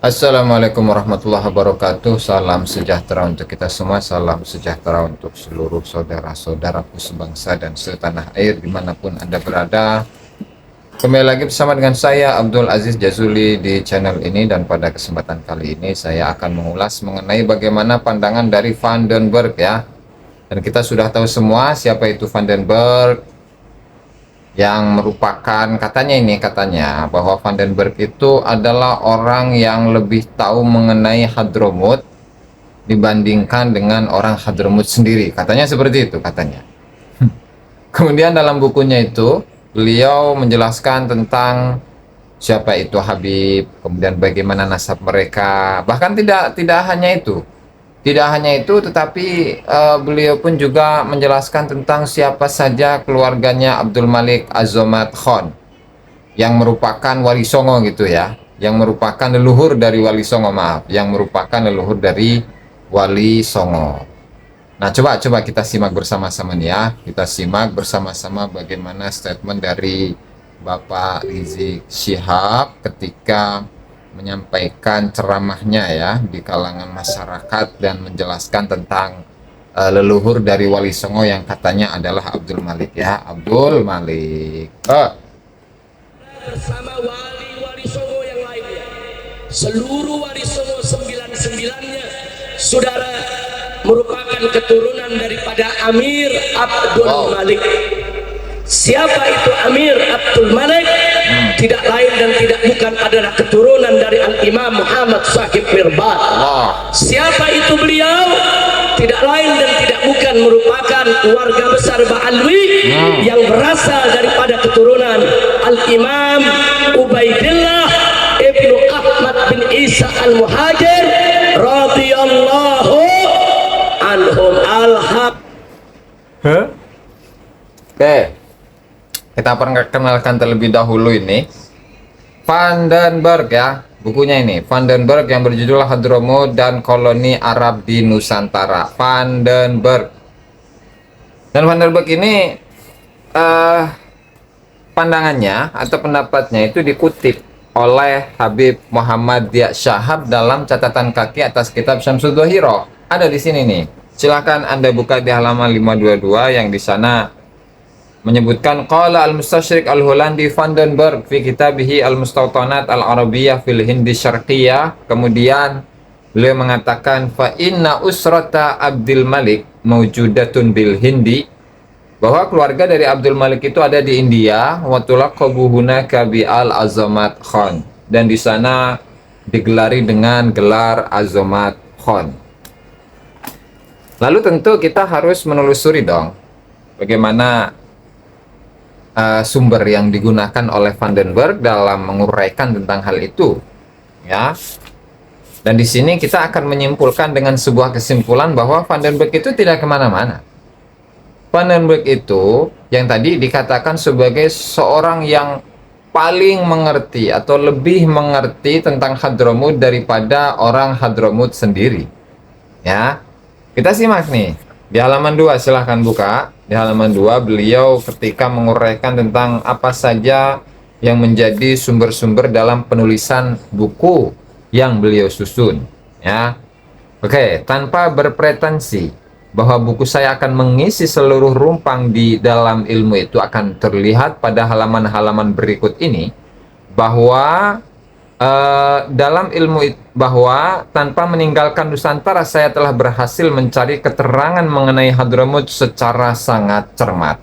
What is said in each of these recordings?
Assalamualaikum warahmatullahi wabarakatuh. Salam sejahtera untuk kita semua. Salam sejahtera untuk seluruh saudara-saudaraku sebangsa dan setanah air dimanapun Anda berada. Kembali lagi bersama dengan saya Abdul Aziz Jazuli di channel ini, dan pada kesempatan kali ini saya akan mengulas mengenai bagaimana pandangan dari Van den Berg ya. Dan kita sudah tahu semua siapa itu Van den Berg, yang merupakan katanya bahwa Van den Berg itu adalah orang yang lebih tahu mengenai Hadramut dibandingkan dengan orang Hadramut sendiri. Katanya seperti itu katanya. Kemudian dalam bukunya itu beliau menjelaskan tentang siapa itu Habib, kemudian bagaimana nasab mereka. Bahkan tidak hanya itu. Tidak hanya itu, tetapi beliau pun juga menjelaskan tentang siapa saja keluarganya Abdul Malik Az-Zomat Khan, yang merupakan Wali Songo gitu ya, yang merupakan leluhur dari Wali Songo, yang merupakan leluhur dari Wali Songo. Nah, coba kita simak bersama-sama nih ya. Kita simak bersama-sama bagaimana statement dari Bapak Rizik Syihab ketika menyampaikan ceramahnya ya di kalangan masyarakat dan menjelaskan tentang leluhur dari Wali Songo yang katanya adalah Abdul Malik ya. Abdul Malik bersama wali-wali Songo yang lainnya, seluruh wali Songo 99-nya saudara merupakan keturunan daripada Amir Abdul Malik. Siapa itu Amir Abdul Malik? Tidak lain dan tidak bukan adalah keturunan dari Al-Imam Muhammad Shaqib Mirbad. Siapa itu beliau? Tidak lain dan tidak bukan merupakan keluarga besar Ba'alwi yang berasal daripada keturunan Al-Imam Ubaidillah Ibnu Ahmad bin Isa Al-Muhajir radhiyallahu anhum al-haq. Oke, kita perkenalkan terlebih dahulu ini Van den Berg ya, bukunya ini Van den Berg yang berjudul Hadramut dan Koloni Arab di Nusantara. Van den Berg. Dan Van den Berg ini pandangannya atau pendapatnya itu dikutip oleh Habib Muhammad Dia Syahab dalam catatan kaki atas kitab Syamsul Dhahirah. Ada di sini nih. Silahkan Anda buka di halaman 522 yang di sana menyebutkan qala al-mustasyrik al-Hollandi Van den Berg fi kitabihi al-mustawtanat al-arabiyyah fil hindi syarqiyah. Kemudian beliau mengatakan fa inna usrata Abdul Malik mawjudatun bil Hindi, bahwa keluarga dari Abdul Malik itu ada di India, wa tulaqabu hunaka bi al-Azamat Khan, dan di sana digelari dengan gelar Azamat Khan. Lalu tentu kita harus menelusuri dong bagaimana sumber yang digunakan oleh Van den Berg dalam menguraikan tentang hal itu ya. Dan di sini kita akan menyimpulkan dengan sebuah kesimpulan bahwa Van den Berg itu tidak kemana-mana. Van den Berg itu yang tadi dikatakan sebagai seorang yang paling mengerti atau lebih mengerti tentang Hadramut daripada orang Hadramut sendiri ya. Kita simak nih di halaman 2, silahkan buka. Di halaman 2 beliau ketika menguraikan tentang apa saja yang menjadi sumber-sumber dalam penulisan buku yang beliau susun ya. Oke, tanpa berpretensi bahwa buku saya akan mengisi seluruh rumpang di dalam ilmu itu, akan terlihat pada halaman-halaman berikut ini bahwa dalam ilmu bahwa tanpa meninggalkan Nusantara saya telah berhasil mencari keterangan mengenai Hadramut secara sangat cermat.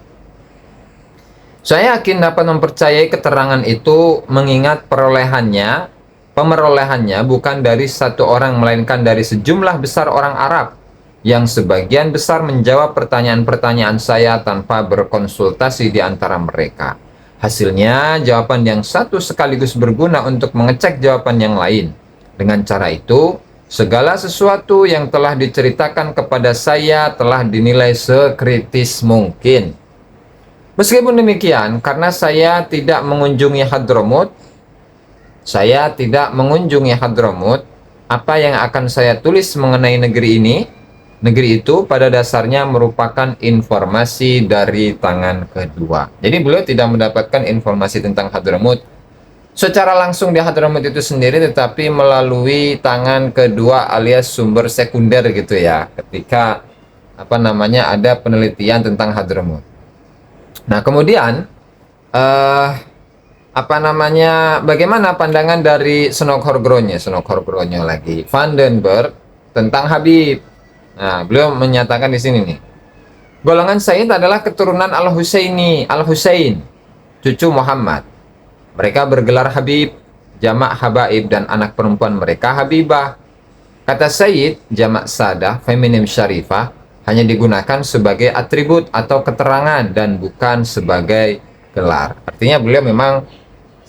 Saya yakin dapat mempercayai keterangan itu mengingat pemerolehannya bukan dari satu orang melainkan dari sejumlah besar orang Arab yang sebagian besar menjawab pertanyaan-pertanyaan saya tanpa berkonsultasi di antara mereka. Hasilnya, jawaban yang satu sekaligus berguna untuk mengecek jawaban yang lain. Dengan cara itu, segala sesuatu yang telah diceritakan kepada saya telah dinilai sekritis mungkin. Meskipun demikian, karena saya tidak mengunjungi Hadramut, apa yang akan saya tulis mengenai negeri ini? Negeri itu pada dasarnya merupakan informasi dari tangan kedua. Jadi beliau tidak mendapatkan informasi tentang Hadramut secara langsung di Hadramut itu sendiri, tetapi melalui tangan kedua alias sumber sekunder gitu ya, ketika ada penelitian tentang Hadramut. Nah, kemudian bagaimana pandangan dari Senok Horgronyo lagi, Vandenberg tentang Habib. Nah, beliau menyatakan di sini nih, golongan Sayyid adalah keturunan Al-Husain, cucu Muhammad. Mereka bergelar Habib, jamak Habaib, dan anak perempuan mereka Habibah. Kata Sayyid, jamak Sadah, feminim Syarifah, hanya digunakan sebagai atribut atau keterangan dan bukan sebagai gelar. Artinya beliau memang,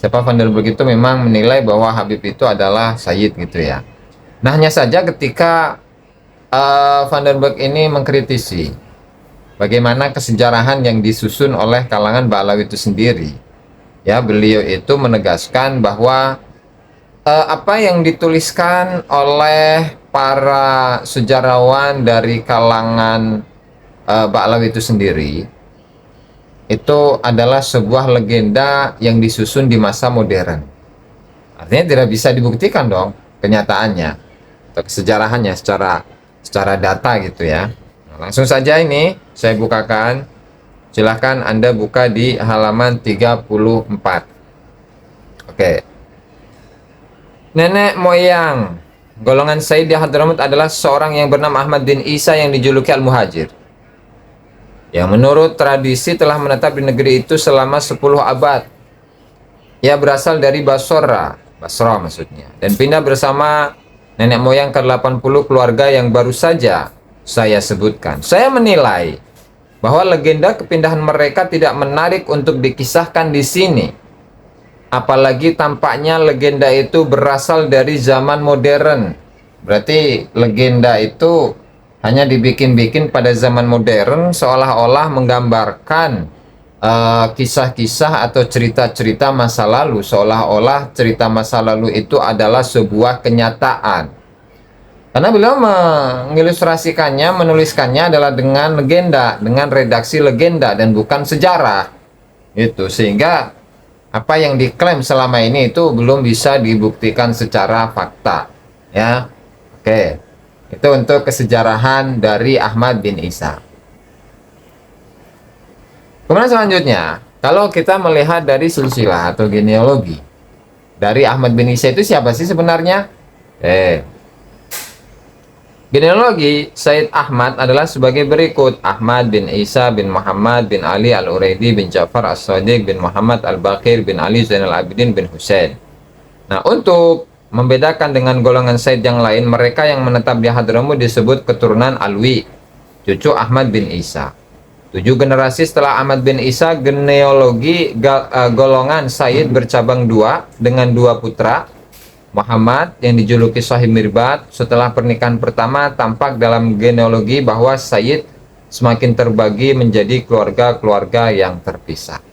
Vandenberg itu memang menilai bahwa Habib itu adalah Sayyid gitu ya. Nah, hanya saja ketika Vandenberg ini mengkritisi bagaimana kesejarahan yang disusun oleh kalangan Ba'alawi itu sendiri, ya, beliau itu menegaskan bahwa apa yang dituliskan oleh para sejarawan dari kalangan Ba'alawi itu sendiri itu adalah sebuah legenda yang disusun di masa modern. Artinya tidak bisa dibuktikan dong kenyataannya atau kesejarahannya secara data gitu ya. Nah, langsung saja ini saya bukakan. Silahkan Anda buka di halaman 34. Oke. Nenek moyang golongan Sayyid di Hadramut adalah seorang yang bernama Ahmad bin Isa yang dijuluki Al-Muhajir, yang menurut tradisi telah menetap di negeri itu selama 10 abad. Ia berasal dari Basra maksudnya, dan pindah bersama nenek moyang ke-80 keluarga yang baru saja saya sebutkan. Saya menilai bahwa legenda kepindahan mereka tidak menarik untuk dikisahkan di sini. Apalagi tampaknya legenda itu berasal dari zaman modern. Berarti legenda itu hanya dibikin-bikin pada zaman modern, seolah-olah menggambarkan kisah-kisah atau cerita-cerita masa lalu, seolah-olah cerita masa lalu itu adalah sebuah kenyataan. Karena beliau mengilustrasikannya, menuliskannya adalah dengan legenda, dengan redaksi legenda dan bukan sejarah. Itu sehingga apa yang diklaim selama ini itu belum bisa dibuktikan secara fakta, ya. Oke. Itu untuk kesejarahan dari Ahmad bin Isa. Kemudian selanjutnya, kalau kita melihat dari silsilah atau genealogi dari Ahmad bin Isa itu siapa sih sebenarnya? Genealogi Sayyid Ahmad adalah sebagai berikut: Ahmad bin Isa bin Muhammad bin Ali al-Uraidi bin Ja'far as-Sadiq bin Muhammad al-Baqir bin Ali Zainal Abidin bin Husain. Nah, untuk membedakan dengan golongan Sayyid yang lain, mereka yang menetap di Hadramut disebut keturunan Alwi, cucu Ahmad bin Isa. 7 generasi setelah Ahmad bin Isa, genealogi golongan Sayyid bercabang 2 dengan 2 putra. Muhammad yang dijuluki Sahib Mirbat, setelah pernikahan pertama tampak dalam genealogi bahwa Sayyid semakin terbagi menjadi keluarga-keluarga yang terpisah.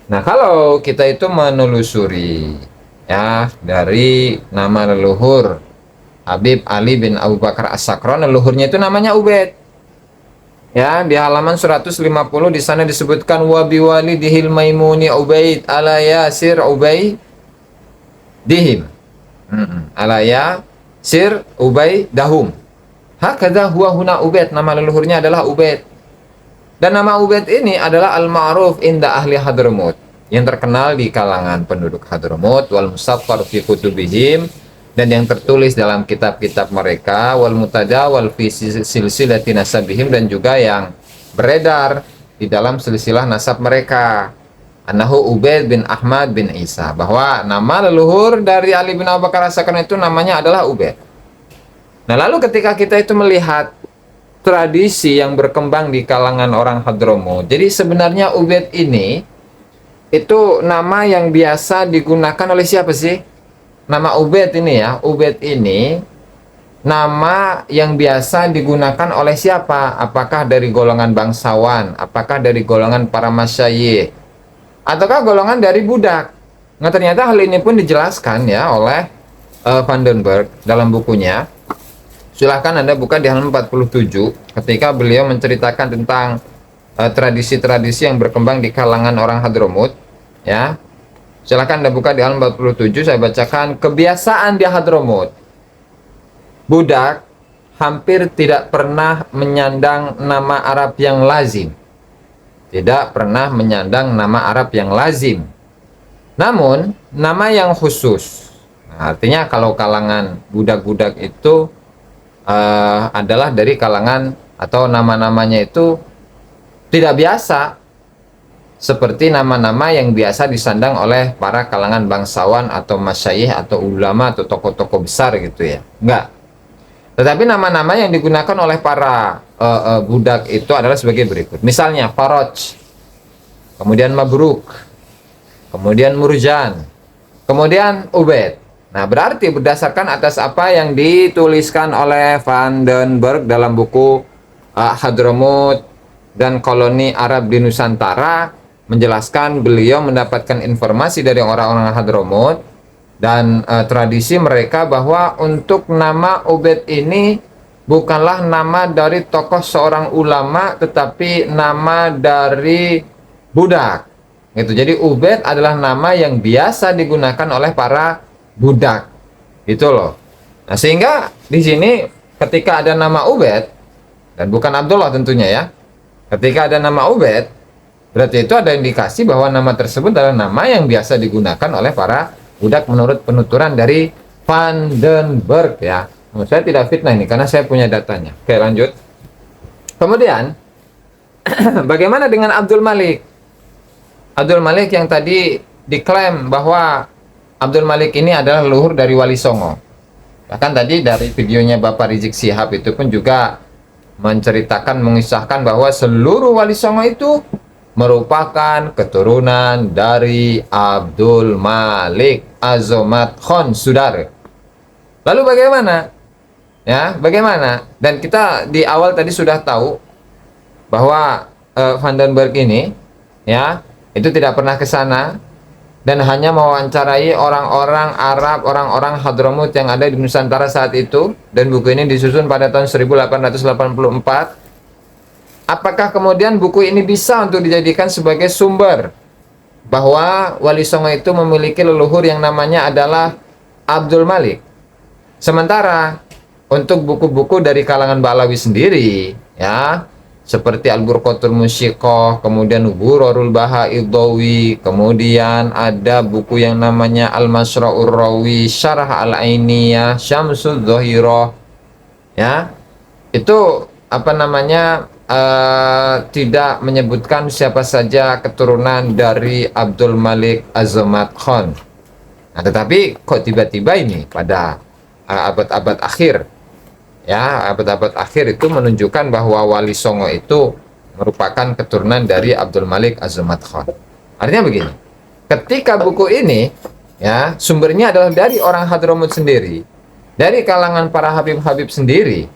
Nah, kalau kita itu menelusuri ya dari nama leluhur Habib Ali bin Abu Bakar As-Sakran, leluhurnya itu namanya Ubaid. Ya, di halaman 150 di sana disebutkan wa biwalidihil maimuni Ubaid ala Yasir Ubaid dihim alaya sir Ubay dahum hakadha huwa huna Ubaid. Nama leluhurnya adalah Ubaid, dan nama Ubaid ini adalah al-ma'ruf inda ahli Hadramut, yang terkenal di kalangan penduduk Hadramut, wal musaffar fi kutubihim, dan yang tertulis dalam kitab-kitab mereka, wal mutadawal fi silsilati nasabihim, dan juga yang beredar di dalam silsilah nasab mereka, Anahu Ubaid bin Ahmad bin Isa, bahwa nama leluhur dari Ali bin Abu Bakar As-Sakran itu namanya adalah Ubaid. Nah, lalu ketika kita itu melihat tradisi yang berkembang di kalangan orang Hadramut, jadi sebenarnya Ubaid ini itu nama yang biasa digunakan oleh siapa sih? Nama Ubaid ini ya, Ubaid ini nama yang biasa digunakan oleh siapa? Apakah dari golongan bangsawan? Apakah dari golongan para masyayikh? Ataukah golongan dari budak? Nah, ternyata hal ini pun dijelaskan ya oleh Vandenberg dalam bukunya. Silahkan Anda buka di halaman 47 ketika beliau menceritakan tentang tradisi-tradisi yang berkembang di kalangan orang Hadramut, ya. Silahkan Anda buka di halaman 47, saya bacakan. Kebiasaan di Hadramut, budak hampir tidak pernah menyandang nama Arab yang lazim. Tidak pernah menyandang nama Arab yang lazim. Namun, nama yang khusus. Nah, artinya kalau kalangan budak-budak itu adalah dari kalangan atau nama-namanya itu tidak biasa. Seperti nama-nama yang biasa disandang oleh para kalangan bangsawan atau masyayikh atau ulama atau tokoh-tokoh besar gitu ya. Enggak. Tetapi nama-nama yang digunakan oleh para budak itu adalah sebagai berikut. Misalnya Faraj, kemudian Mabruk, kemudian Murjan, kemudian Ubaid. Nah, berarti berdasarkan atas apa yang dituliskan oleh Van den Berg dalam buku Hadramut dan Koloni Arab di Nusantara, menjelaskan beliau mendapatkan informasi dari orang-orang Hadramut dan tradisi mereka bahwa untuk nama Ubaid ini bukanlah nama dari tokoh seorang ulama, tetapi nama dari budak. Gitu. Jadi Ubaid adalah nama yang biasa digunakan oleh para budak. Gitu loh. Nah, sehingga di sini ketika ada nama Ubaid dan bukan Abdullah tentunya ya. Ketika ada nama Ubaid, berarti itu ada indikasi bahwa nama tersebut adalah nama yang biasa digunakan oleh para budak menurut penuturan dari Van den Berg ya. Saya tidak fitnah ini karena saya punya datanya. Oke, lanjut. Kemudian bagaimana dengan Abdul Malik? Abdul Malik yang tadi diklaim bahwa Abdul Malik ini adalah leluhur dari Wali Songo. Bahkan tadi dari videonya Bapak Rizik Syihab itu pun juga menceritakan, mengisahkan bahwa seluruh Wali Songo itu merupakan keturunan dari Abdul Malik Azomat Khan, saudara. Lalu bagaimana? Ya, bagaimana? Dan kita di awal tadi sudah tahu bahwa Van den Berg ini ya, itu tidak pernah ke sana dan hanya mewawancarai orang-orang Arab, orang-orang Hadramut yang ada di Nusantara saat itu, dan buku ini disusun pada tahun 1884. Apakah kemudian buku ini bisa untuk dijadikan sebagai sumber bahwa Wali Songo itu memiliki leluhur yang namanya adalah Abdul Malik? Sementara untuk buku-buku dari kalangan Balawi sendiri ya, seperti Al-Burqatul Musyiqah, kemudian Ghurarul Bahaidawi, kemudian ada buku yang namanya Al-Masra'ur Rawi, Syarah Al-Ainiyah, Syamsul Dhahirah ya, itu apa namanya tidak menyebutkan siapa saja keturunan dari Abdul Malik Azomat Khan. Nah, tetapi kok tiba-tiba ini pada abad-abad akhir ya, abad-abad akhir itu menunjukkan bahwa Wali Songo itu merupakan keturunan dari Abdul Malik Azomat Khan. Artinya begini, ketika buku ini ya sumbernya adalah dari orang Hadramut sendiri, dari kalangan para habib-habib sendiri,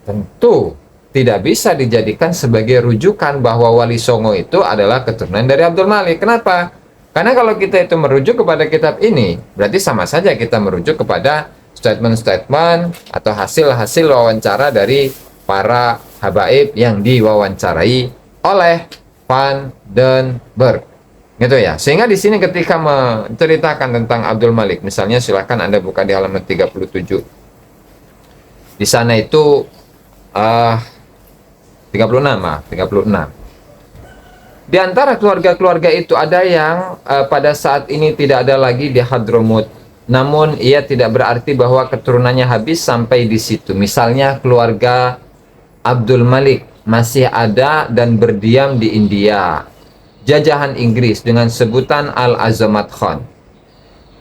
tentu tidak bisa dijadikan sebagai rujukan bahwa Wali Songo itu adalah keturunan dari Abdul Malik. Kenapa? Karena kalau kita itu merujuk kepada kitab ini, berarti sama saja kita merujuk kepada statement-statement atau hasil-hasil wawancara dari para habaib yang diwawancarai oleh Van den Berg. Gitu ya. Sehingga di sini ketika menceritakan tentang Abdul Malik, misalnya silahkan Anda buka di halaman 37. Di sana itu 36. Di antara keluarga-keluarga itu ada yang pada saat ini tidak ada lagi di Hadramut. Namun ia tidak berarti bahwa keturunannya habis sampai di situ. Misalnya keluarga Abdul Malik masih ada dan berdiam di India, jajahan Inggris dengan sebutan Al-Azamat Khan.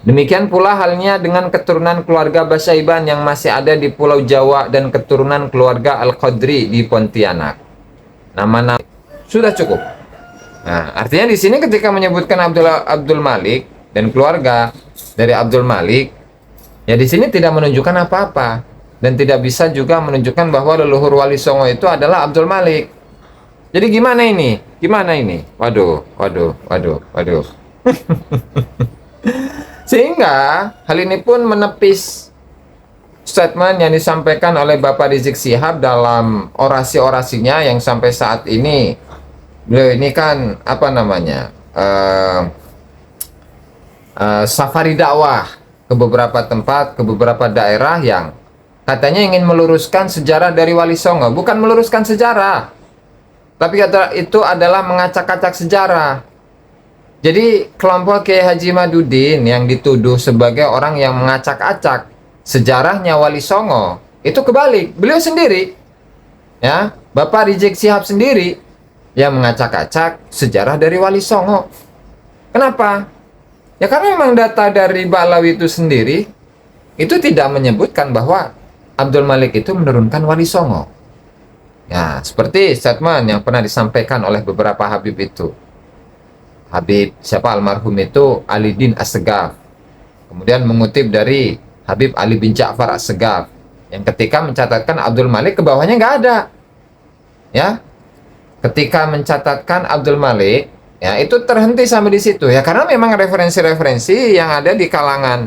Demikian pula halnya dengan keturunan keluarga Basaiban yang masih ada di Pulau Jawa dan keturunan keluarga Al-Qadri di Pontianak. Nama-nama sudah cukup. Nah, artinya di sini ketika menyebutkan Abdul Malik dan keluarga dari Abdul Malik, ya di sini tidak menunjukkan apa-apa dan tidak bisa juga menunjukkan bahwa leluhur Wali Songo itu adalah Abdul Malik. Jadi gimana ini? Gimana ini? Waduh. Sehingga hal ini pun menepis statement yang disampaikan oleh Bapak Rizik Syihab dalam orasi-orasinya yang sampai saat ini beliau ini kan apa namanya safari dakwah ke beberapa tempat, ke beberapa daerah yang katanya ingin meluruskan sejarah dari Wali Songo. Bukan meluruskan sejarah, tapi kata itu adalah mengacak-acak sejarah. Jadi kelompok Kiai Haji Madudin yang dituduh sebagai orang yang mengacak-acak sejarahnya Wali Songo, itu kebalik. Beliau sendiri, ya, Bapak Rizik Syihab sendiri yang mengacak-acak sejarah dari Wali Songo. Kenapa? Ya karena memang data dari Ba'alawi itu sendiri itu tidak menyebutkan bahwa Abdul Malik itu menurunkan Wali Songo. Ya, seperti statement yang pernah disampaikan oleh beberapa Habib itu. Habib siapa almarhum itu Ali Din As-Segaf. Kemudian mengutip dari Habib Ali bin Ja'far As-Segaf yang ketika mencatatkan Abdul Malik ke bawahnya nggak ada. Ya. Ketika mencatatkan Abdul Malik, ya itu terhenti sampai di situ ya karena memang referensi-referensi yang ada di kalangan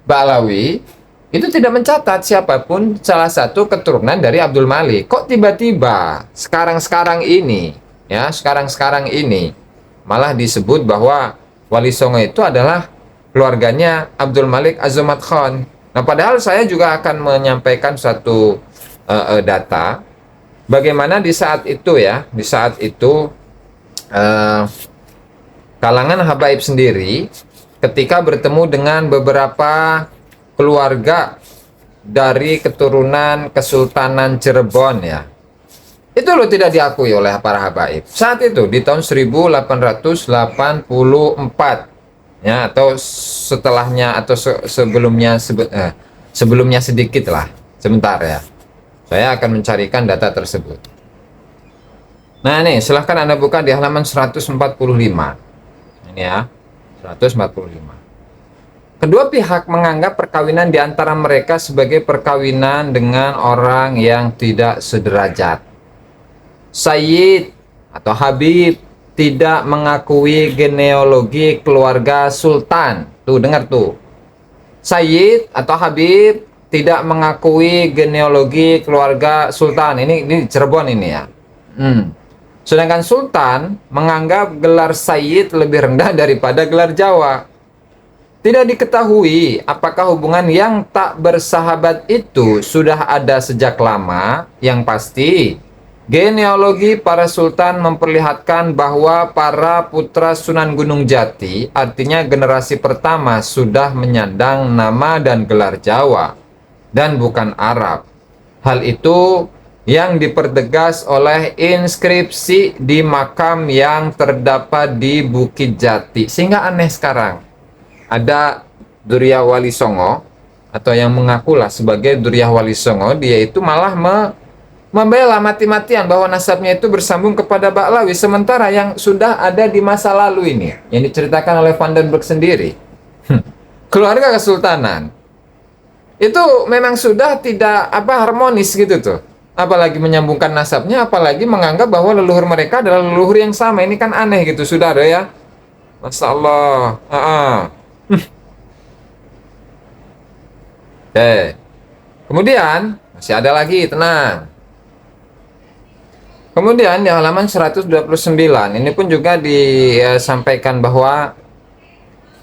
Ba'alawi itu tidak mencatat siapapun salah satu keturunan dari Abdul Malik. Kok tiba-tiba sekarang-sekarang ini malah disebut bahwa Wali Songo itu adalah keluarganya Abdul Malik Az-Zumat Khan. Nah, padahal saya juga akan menyampaikan suatu data bagaimana di saat itu kalangan habaib sendiri ketika bertemu dengan beberapa keluarga dari keturunan Kesultanan Cirebon ya. Itu loh tidak diakui oleh para habaib. Saat itu di tahun 1884 ya atau setelahnya atau sebelumnya sedikit lah. Sebentar ya. Saya akan mencarikan data tersebut. Nah, nih silahkan Anda buka di halaman 145. Ini ya. 145. Kedua pihak menganggap perkawinan di antara mereka sebagai perkawinan dengan orang yang tidak sederajat. Sayyid atau Habib tidak mengakui genealogi keluarga Sultan. Tuh, dengar tuh. Sayyid atau Habib tidak mengakui genealogi keluarga Sultan. Ini Cirebon ini ya. Sedangkan Sultan menganggap gelar Sayyid lebih rendah daripada gelar Jawa. Tidak diketahui apakah hubungan yang tak bersahabat itu sudah ada sejak lama. Yang pasti, genealogi para sultan memperlihatkan bahwa para putra Sunan Gunung Jati, artinya generasi pertama, sudah menyandang nama dan gelar Jawa dan bukan Arab. Hal itu yang dipertegas oleh inskripsi di makam yang terdapat di Bukit Jati. Sehingga aneh sekarang. Ada Duriyah Wali Songo atau yang mengakulah sebagai Duriyah Wali Songo, dia itu malah membela mati-matian bahwa nasabnya itu bersambung kepada Ba'alawi, sementara yang sudah ada di masa lalu ini yang diceritakan oleh Vandenberg sendiri, keluarga kesultanan itu memang sudah tidak harmonis gitu tuh, apalagi menyambungkan nasabnya, apalagi menganggap bahwa leluhur mereka adalah leluhur yang sama. Ini kan aneh gitu, saudara ya. Masya Allah. Kemudian masih ada lagi, tenang. Kemudian di halaman 129 ini pun juga disampaikan bahwa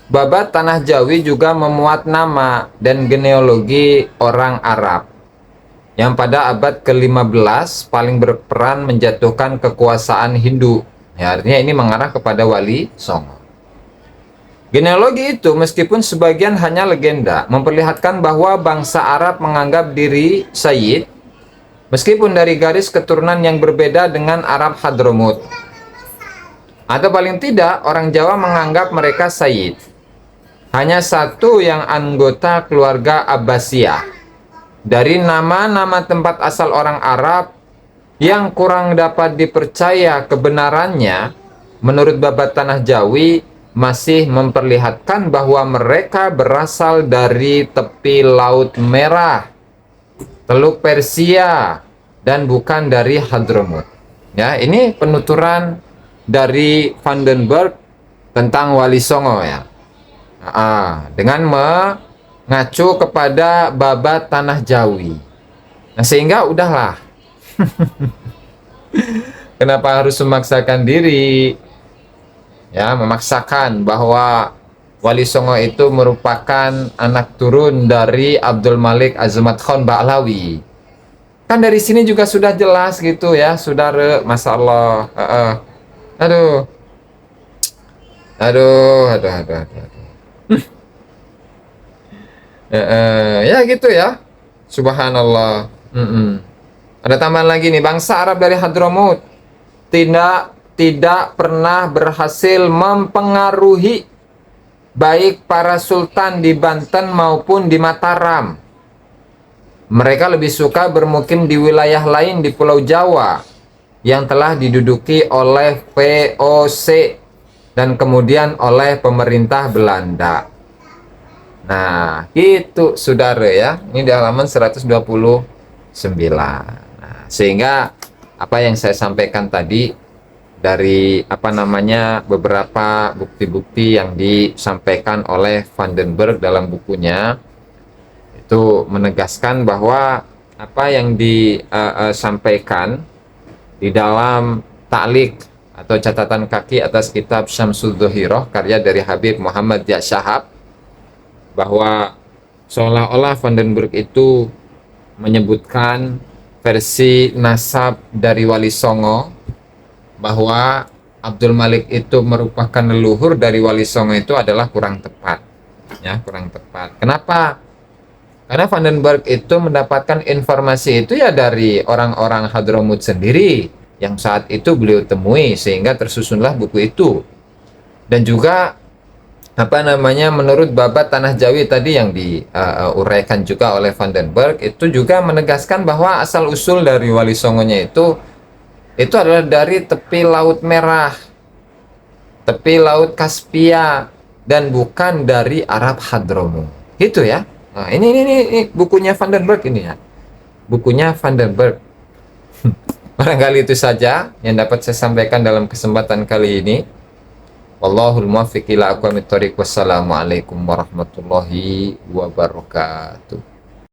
Babat Tanah Jawi juga memuat nama dan genealogi orang Arab yang pada abad ke-15 paling berperan menjatuhkan kekuasaan Hindu. Ya, artinya ini mengarah kepada Wali Songo. Genealogi itu meskipun sebagian hanya legenda, memperlihatkan bahwa bangsa Arab menganggap diri Sayyid meskipun dari garis keturunan yang berbeda dengan Arab Hadramut. Atau paling tidak, orang Jawa menganggap mereka Sayyid. Hanya satu yang anggota keluarga Abbasiyah. Dari nama-nama tempat asal orang Arab yang kurang dapat dipercaya kebenarannya, menurut Babat Tanah Jawi, masih memperlihatkan bahwa mereka berasal dari tepi Laut Merah, Teluk Persia, dan bukan dari Hadramut. Ya, ini penuturan dari Vandenberg tentang Wali Songo ya. Dengan mengacu kepada Babat Tanah Jawi. Nah, sehingga udahlah. Kenapa harus memaksakan diri? ya, memaksakan bahwa Wali Songo itu merupakan anak turun dari Abdul Malik Azumat Khan Ba'lawi. Kan dari sini juga sudah jelas gitu ya, saudara, masalah. Aduh. Aduh, aduh, aduh, aduh, aduh. Ya gitu ya. Subhanallah. Ada tambahan lagi nih, bangsa Arab dari Hadramut tidak pernah berhasil mempengaruhi baik para sultan di Banten maupun di Mataram. Mereka lebih suka bermukim di wilayah lain di Pulau Jawa yang telah diduduki oleh VOC dan kemudian oleh pemerintah Belanda. Nah, itu saudara ya. Ini di halaman 129. Nah, sehingga apa yang saya sampaikan tadi dari beberapa bukti-bukti yang disampaikan oleh Vandenberg dalam bukunya itu menegaskan bahwa apa yang disampaikan di dalam ta'liq atau catatan kaki atas kitab Syamsul Dhuhirah karya dari Habib Muhammad Ya Syahab, bahwa seolah-olah Vandenberg itu menyebutkan versi nasab dari Wali Songo bahwa Abdul Malik itu merupakan leluhur dari Wali Songo itu adalah kurang tepat, ya, kurang tepat. Kenapa? Karena Vandenberg itu mendapatkan informasi itu ya dari orang-orang Hadramut sendiri yang saat itu beliau temui, sehingga tersusunlah buku itu. Dan juga menurut babat Tanah Jawi tadi yang diuraikan juga oleh Vandenberg, itu juga menegaskan bahwa asal usul dari Wali Songonya itu adalah dari tepi Laut Merah, tepi Laut Kaspia, dan bukan dari Arab Hadramut. Gitu ya. Nah, ini bukunya Vandenberg ini ya. Bukunya Vandenberg. Barangkali itu saja yang dapat saya sampaikan dalam kesempatan kali ini. Wallahul muwaffiq ila aqwamit thoriq. Wassalamualaikum warahmatullahi wabarakatuh.